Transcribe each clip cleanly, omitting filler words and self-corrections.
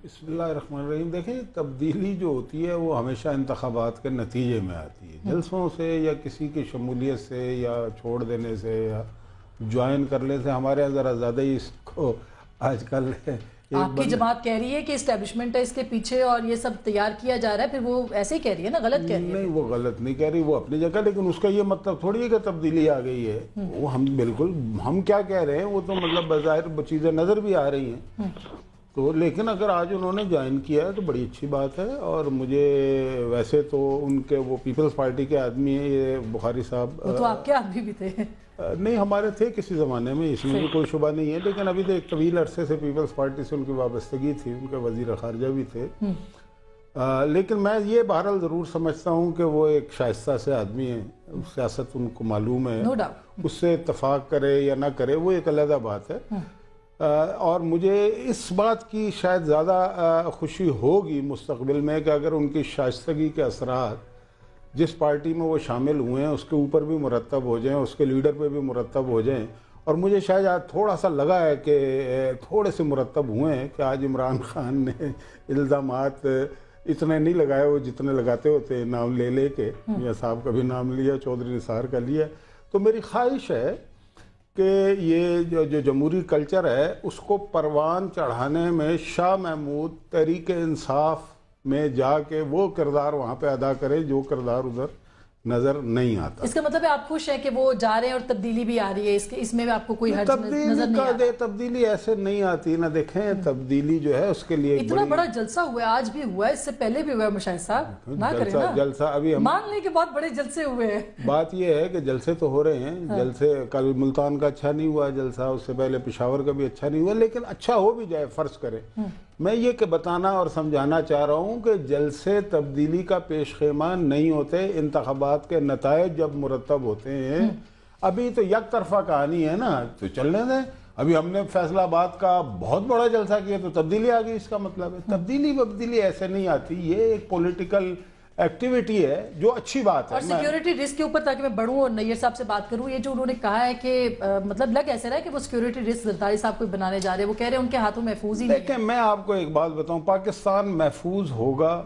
بسم اللہ الرحمن الرحیم. دیکھیں تبدیلی جو ہوتی ہے وہ ہمیشہ انتخابات کے نتیجے میں آتی ہے. جلسوں سے یا کسی کی شمولیت سے یا چھوڑ دینے سے یا جوائن کرنے سے ہمارے یہاں ذرا زیادہ ہی اس کو آج کل آپ کی جماعت کہہ رہی ہے کہ اسٹیبلشمنٹ ہے اس کے پیچھے اور یہ سب تیار کیا جا رہا ہے، پھر وہ ایسے ہی کہہ رہی ہے نا، غلط کہہ رہی ہے. نہیں، وہ غلط نہیں کہہ رہی، وہ اپنی جگہ، لیکن اس کا یہ مطلب تھوڑی ہے کہ تبدیلی آ گئی ہے. وہ ہم بالکل ہم کیا کہہ رہے ہیں وہ تو مطلب بظاہر چیزیں نظر بھی آ رہی ہیں. تو لیکن اگر آج انہوں نے جوائن کیا ہے تو بڑی اچھی بات ہے. اور مجھے ویسے تو ان کے وہ پیپلز پارٹی کے آدمی ہیں یہ بخاری صاحب. وہ تو آپ کے آدمی بھی تھے. نہیں، ہمارے تھے کسی زمانے میں، اس میں بھی کوئی شبہ نہیں ہے، لیکن ابھی تو ایک طویل عرصے سے پیپلز پارٹی سے ان کی وابستگی تھی، ان کے وزیر خارجہ بھی تھے. لیکن میں یہ بہرحال ضرور سمجھتا ہوں کہ وہ ایک شائستہ سے آدمی ہیں. سیاست ان کو معلوم ہے، اس سے اتفاق کرے یا نہ کرے وہ ایک علیحدہ بات ہے. اور مجھے اس بات کی شاید زیادہ خوشی ہوگی مستقبل میں کہ اگر ان کی شائستگی کے اثرات جس پارٹی میں وہ شامل ہوئے ہیں اس کے اوپر بھی مرتب ہو جائیں، اس کے لیڈر پہ بھی مرتب ہو جائیں. اور مجھے شاید آج تھوڑا سا لگا ہے کہ تھوڑے سے مرتب ہوئے ہیں کہ آج عمران خان نے الزامات اتنے نہیں لگائے وہ جتنے لگاتے ہوتے نام لے لے کے. میاں صاحب کا بھی نام لیا، چودھری نثار کا لیا. تو میری خواہش ہے کہ یہ جو جمہوری کلچر ہے اس کو پروان چڑھانے میں شاہ محمود تحریک انصاف میں جا کے وہ کردار وہاں پہ ادا کرے جو کردار ادھر نظر نہیں آتا. اس کا مطلب ہے آپ خوش ہیں کہ وہ جا رہے ہیں اور تبدیلی بھی آ رہی ہے، اس میں بھی آپ کو کوئی حرج نظر نہیں آتا؟ تبدیلی ایسے نہیں آتی نا. دیکھیں تبدیلی جو ہے اس کے لیے اتنا بڑا جلسہ ہوا ہے، آج بھی ہوا ہے، اس سے پہلے بھی ہوا ہے. مشاہد صاحب نہ کریں نا، جلسہ ابھی مان لیں کہ بہت بڑے جلسے ہوئے ہیں. بات یہ ہے کہ جلسے تو ہو رہے ہیں. جلسے کل ملتان کا اچھا نہیں ہوا جلسہ، اس سے پہلے پشاور کا بھی اچھا نہیں ہوا، لیکن اچھا ہو بھی جائے فرض کریں. میں یہ کہ بتانا اور سمجھانا چاہ رہا ہوں کہ جلسے تبدیلی کا پیش خیمہ نہیں ہوتے. انتخابات کے نتائج جب مرتب ہوتے ہیں، ابھی تو یک طرفہ کہانی ہے نا، تو چلنے دیں. ابھی ہم نے فیصل آباد کا بہت بڑا جلسہ کیا تو تبدیلی آ گئی. اس کا مطلب ہے تبدیلی ایسے نہیں آتی. یہ ایک پولیٹیکل ایکٹیویٹی ہے جو اچھی بات ہے. اور سیکیورٹی رسک کے اوپر تاکہ میں بڑھوں اور نیئر صاحب سے بات کروں، یہ جو انہوں نے کہا ہے کہ مطلب لگ ایسے رہا ہے کہ وہ سیکیورٹی رسک زرداری صاحب کو بنانے جا رہے ہیں. وہ کہہ رہے ہیں ان کے ہاتھوں محفوظ ہی نہیں. دیکھیں میں آپ کو ایک بات بتاؤں، پاکستان محفوظ ہوگا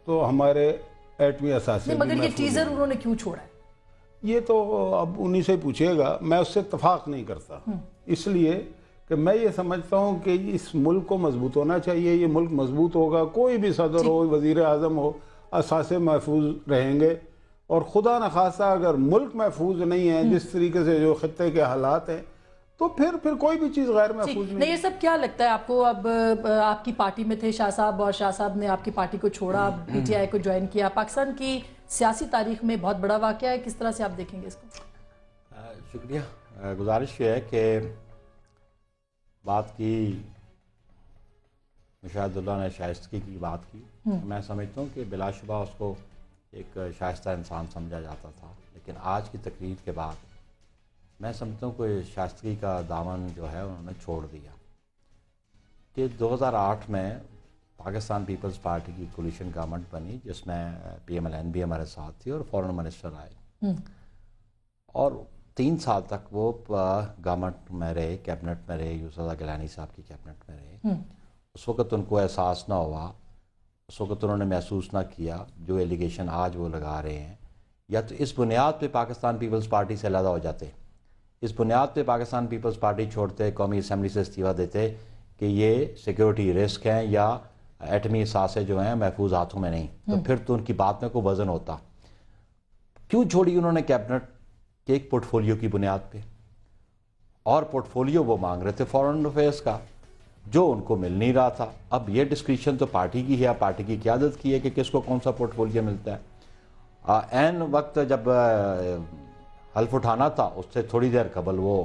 تو ہمارے ایٹمی اثاثے، مگر یہ ٹیزر انہوں نے کیوں چھوڑا ہے یہ تو اب انہی سے پوچھیے گا. میں اس سے اتفاق نہیں کرتا، اس لیے کہ میں یہ سمجھتا ہوں کہ اس ملک کو مضبوط ہونا چاہیے. یہ ملک مضبوط ہوگا، کوئی بھی صدر ہو، وزیر اعظم ہو، اثاثے محفوظ رہیں گے. اور خدا نخواستہ اگر ملک محفوظ نہیں ہے جس طریقے سے جو خطے کے حالات ہیں تو پھر کوئی بھی چیز غیر محفوظ نہیں. یہ سب کیا لگتا ہے آپ کو؟ اب آپ کی پارٹی میں تھے شاہ صاحب اور شاہ صاحب نے آپ کی پارٹی کو چھوڑا، پی ٹی آئی کو جوائن کیا. پاکستان کی سیاسی تاریخ میں بہت بڑا واقعہ ہے، کس طرح سے آپ دیکھیں گے اس کو؟ شکریہ. گزارش یہ ہے کہ بات کی مشاہد اللہ نے شائستگی کی بات کی. میں سمجھتا ہوں کہ بلا شبہ اس کو ایک شائستہ انسان سمجھا جاتا تھا، لیکن آج کی تقریر کے بعد میں سمجھتا ہوں کہ شائستگی کا دامن جو ہے انہوں نے چھوڑ دیا. کہ 2008 میں پاکستان پیپلز پارٹی کی کولیشن گورنمنٹ بنی جس میں پی ایم ایل این بھی ہمارے ساتھ تھی اور فورن منسٹر آئے، اور 3 سال تک وہ گورنمنٹ میں رہے، کیبنٹ میں رہے، یوسف رضا گیلانی صاحب کی کیبنٹ میں رہے. اس وقت ان کو احساس نہ ہوا، اس وقت انہوں نے محسوس نہ کیا جو ایلیگیشن آج وہ لگا رہے ہیں. یا تو اس بنیاد پہ پاکستان پیپلز پارٹی سے علیحدہ ہو جاتے، اس بنیاد پہ پاکستان پیپلز پارٹی چھوڑتے، قومی اسمبلی سے استعفیٰ دیتے کہ یہ سیکیورٹی رسک ہیں یا ایٹمی اثاثے جو ہیں محفوظ ہاتھوں میں نہیں، تو پھر تو ان کی بات میں کوئی وزن ہوتا. کیوں چھوڑی انہوں نے کیبنٹ کے ایک پورٹ فولیو کی بنیاد پہ؟ اور پورٹ فولیو وہ مانگ رہے تھے فورن افیئرس کا جو ان کو مل نہیں رہا تھا. اب یہ ڈسکریشن تو پارٹی کی ہے، پارٹی کی قیادت کی ہے کہ کس کو کون سا پورٹ فولیو ملتا ہے. عین وقت جب حلف اٹھانا تھا اس سے تھوڑی دیر قبل وہ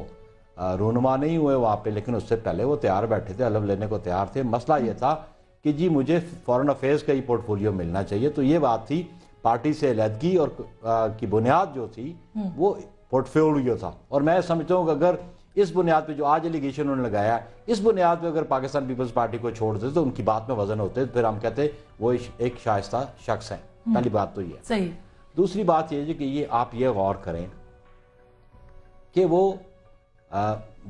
رونما نہیں ہوئے وہاں پہ، لیکن اس سے پہلے وہ تیار بیٹھے تھے، حلف لینے کو تیار تھے. مسئلہ یہ تھا کہ جی مجھے فورن افیئرس کا ہی پورٹ فولیو ملنا چاہیے. تو یہ بات تھی، پارٹی سے علیحدگی اور کی بنیاد جو تھی وہ پورٹ فولیو تھا. اور میں سمجھتا ہوں کہ اگر اس بنیاد پہ جو آج ایلیگیشن انہوں نے لگایا، اس بنیاد پہ اگر پاکستان پیپلز پارٹی کو چھوڑ دیتے تو ان کی بات میں وزن ہوتے، پھر ہم کہتے وہ ایک شائستہ شخص ہیں. پہلی بات تو یہ صحیح. دوسری بات یہ ہے کہ یہ آپ یہ غور کریں کہ وہ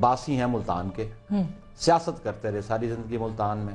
باسی ہیں ملتان کے، سیاست کرتے رہے ساری زندگی ملتان میں،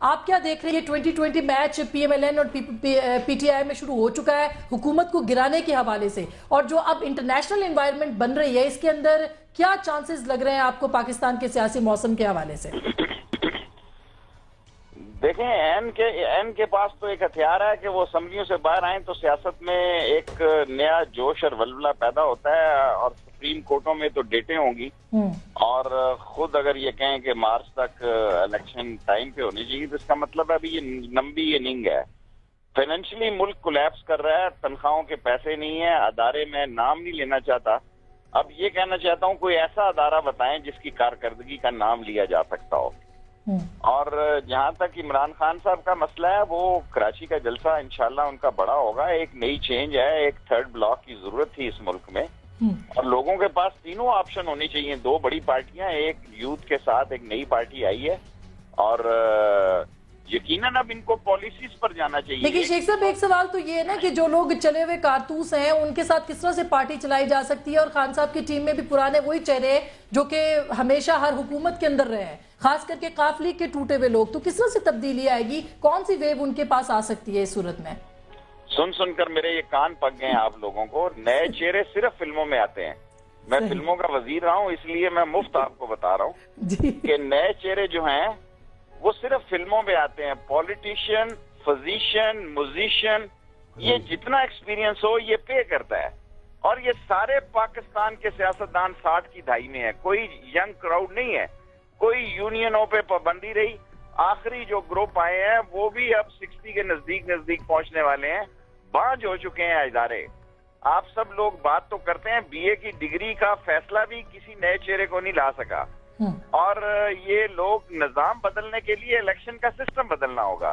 آپ کیا دیکھ رہے ہیں؟ 2020 match P M L N اور پی ٹی آئی میں شروع ہو چکا ہے حکومت کو گرانے کے حوالے سے، اور جو اب انٹرنیشنل انوائرمنٹ بن رہی ہے اس کے اندر کیا چانسز لگ رہے ہیں آپ کو پاکستان کے سیاسی موسم کے حوالے سے؟ دیکھیں این کے پاس تو ایک ہتھیار ہے کہ وہ اسمبلیوں سے باہر آئیں تو سیاست میں ایک نیا جوش اور ولولہ پیدا ہوتا ہے، اور سپریم کورٹوں میں تو ڈیٹیں ہوں گی، اور خود اگر یہ کہیں کہ مارچ تک الیکشن ٹائم پہ ہونی چاہیے تو اس کا مطلب ہے ابھی یہ لمبی اننگ ہے۔ فائنینشلی ملک کولیپس کر رہا ہے، تنخواہوں کے پیسے نہیں ہیں، ادارے میں نام نہیں لینا چاہتا، اب یہ کہنا چاہتا ہوں کوئی ایسا ادارہ بتائیں جس کی کارکردگی کا نام لیا جا سکتا ہو۔ اور جہاں تک عمران خان صاحب کا مسئلہ ہے، وہ کراچی کا جلسہ انشاءاللہ ان کا بڑا ہوگا، ایک نئی چینج ہے، ایک تھرڈ بلاک کی ضرورت تھی اس ملک میں، اور لوگوں کے پاس تینوں آپشن ہونی چاہیے، دو بڑی پارٹیاں، ایک یوتھ کے ساتھ ایک نئی پارٹی آئی ہے، اور یقیناً اب ان کو پالیسیز پر جانا چاہیے۔ لیکن شیخ صاحب ایک سوال تو یہ ہے نا کہ جو لوگ چلے ہوئے کارتوس ہیں ان کے ساتھ کس طرح سے پارٹی چلائی جا سکتی ہے، اور خان صاحب کی ٹیم میں بھی پرانے وہی چہرے ہیں جو کہ ہمیشہ ہر حکومت کے اندر رہے ہیں، خاص کر کے قاف لیگ کے ٹوٹے ہوئے لوگ، تو کس طرح سے تبدیلی آئے گی؟ کون سی ویو ان کے پاس آ سکتی ہے اس صورت میں؟ سن کر میرے یہ کان پک گئے ہیں آپ لوگوں کو، نئے چہرے صرف فلموں میں آتے ہیں، میں فلموں کا وزیر رہا ہوں اس لیے میں مفت آپ کو بتا رہا ہوں کہ نئے چہرے جو ہیں وہ صرف فلموں میں آتے ہیں، پولیٹیشین، فزیشین، موزیشین، یہ جتنا ایکسپیرینس ہو یہ پے کرتا ہے، اور یہ سارے پاکستان کے سیاستدان 60 کی دہائی میں ہیں، کوئی ینگ کراؤڈ نہیں ہے، کوئی یونینوں پہ پابندی رہی، آخری جو گروپ آئے ہیں وہ بھی اب 60 کے نزدیک پہنچنے والے ہیں، بانجھ ہو چکے ہیں ادارے۔ آپ سب لوگ بات تو کرتے ہیں، بی اے کی ڈگری کا فیصلہ بھی کسی نئے چہرے کو نہیں لا سکا، اور یہ لوگ نظام بدلنے کے لیے الیکشن کا سسٹم بدلنا ہوگا،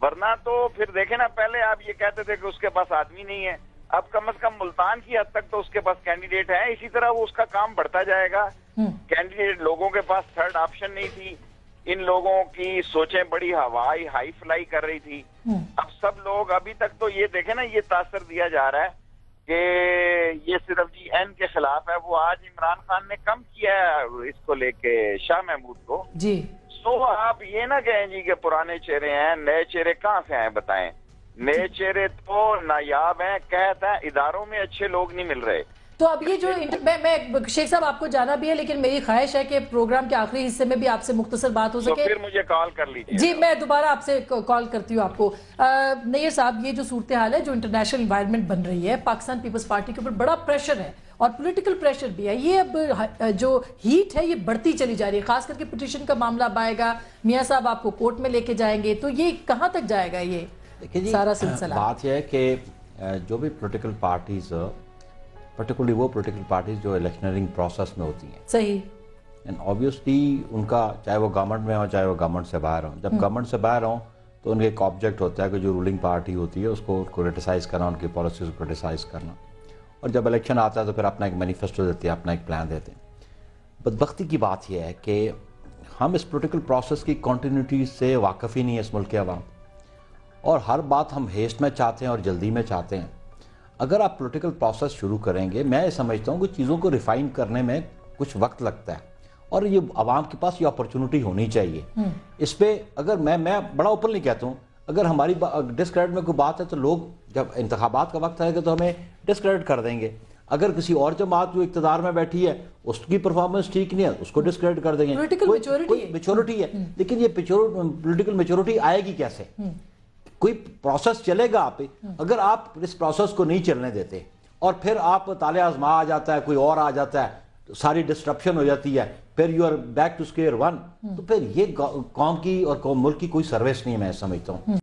ورنہ تو پھر دیکھیں نا، پہلے آپ یہ کہتے تھے کہ اس کے پاس آدمی نہیں ہے، اب کم از کم ملتان کی حد تک تو اس کے پاس کینڈیڈیٹ ہے، اسی طرح وہ اس کا کام بڑھتا جائے گا۔ کینڈیڈیٹ لوگوں کے پاس تھرڈ آپشن نہیں تھی، ان لوگوں کی سوچیں بڑی ہائی فلائی کر رہی تھی، اب سب لوگ ابھی تک تو یہ دیکھیں نا، یہ تاثر دیا جا رہا ہے کہ یہ صرف جی این کے خلاف ہے، وہ آج عمران خان نے کم کیا ہے اس کو لے کے شاہ محمود کو جی، سو آپ یہ نہ کہیں جی کہ پرانے چہرے ہیں، نئے چہرے کہاں سے ہیں بتائیں؟ نئے چہرے تو نایاب ہیں، کہتا ہے اداروں میں اچھے لوگ نہیں مل رہے۔ تو اب یہ جو میں شیخ صاحب آپ کو جانا بھی ہے، لیکن میری خواہش ہے کہ پروگرام کے آخری حصے میں بھی آپ سے مختصر بات ہو سکے، تو پھر مجھے کال کر لیجیے۔ جی میں دوبارہ آپ سے کال کرتی ہوں آپ کو۔ نیر صاحب، یہ جو صورتحال ہے، جو انٹرنیشنل انوائرمنٹ بن رہی ہے، پاکستان پیپلز پارٹی کے اوپر بڑا پریشر ہے اور پولیٹیکل پریشر بھی ہے، یہ اب جو ہیٹ ہے یہ بڑھتی چلی جا رہی ہے، خاص کر کے پٹیشن کا معاملہ اب آئے گا، میاں صاحب آپ کو کورٹ میں لے کے جائیں گے، تو یہ کہاں تک جائے گا یہ سارا سلسلہ؟ بات یہ ہے کہ جو بھی پولیٹیکل پارٹیز، پرٹیکولرلی وہ پولیٹیکل پارٹیز جو الیکشنرنگ پروسیس میں ہوتی ہیں، صحیح، اینڈ آبویسلی ان کا چاہے وہ گورنمنٹ میں ہوں چاہے وہ گورنمنٹ سے باہر ہوں، جب گورنمنٹ سے باہر ہوں تو ان کا ایک آبجیکٹ ہوتا ہے کہ جو رولنگ پارٹی ہوتی ہے اس کو کرٹیسائز کرنا، ان کی پالیسیز کو کرٹیسائز کرنا، اور جب الیکشن آتا ہے تو پھر اپنا ایک مینیفیسٹو دیتے ہیں، اپنا ایک پلان دیتے ہیں۔ بدبختی کی بات یہ ہے کہ ہم اس پولیٹیکل پروسیس کی کنٹینیوٹی سے واقف ہی نہیں ہے اس ملک کے عوام، اور ہر بات ہم ہیسٹ میں چاہتے ہیں اور جلدی میں چاہتے ہیں۔ اگر آپ پولیٹیکل پروسیس شروع کریں گے، میں سمجھتا ہوں کہ چیزوں کو ریفائن کرنے میں کچھ وقت لگتا ہے، اور یہ عوام کے پاس یہ اپرچونٹی ہونی چاہیے۔ اس پہ اگر میں بڑا اوپنلی کہتا ہوں، اگر ہماری ڈسکریڈٹ میں کوئی بات ہے تو لوگ جب انتخابات کا وقت آئے گا تو ہمیں ڈسکریڈٹ کر دیں گے، اگر کسی اور جماعت جو اقتدار میں بیٹھی ہے اس کی پرفارمنس ٹھیک نہیں ہے اس کو ڈسکریڈٹ کر دیں گے، کوئی میچورٹی ہے، لیکن یہ پولیٹیکل میچورٹی آئے گی کیسے؟ کوئی پروسیس چلے گا آپ، اگر آپ اس پروسیس کو نہیں چلنے دیتے اور پھر آپ طالع آزما آ جاتا ہے، کوئی اور آ جاتا ہے، ساری ڈسٹرپشن ہو جاتی ہے، پھر you are back to square one, تو پھر یہ قوم کی اور ملک کی کوئی سروس نہیں ہے، میں سمجھتا ہوں۔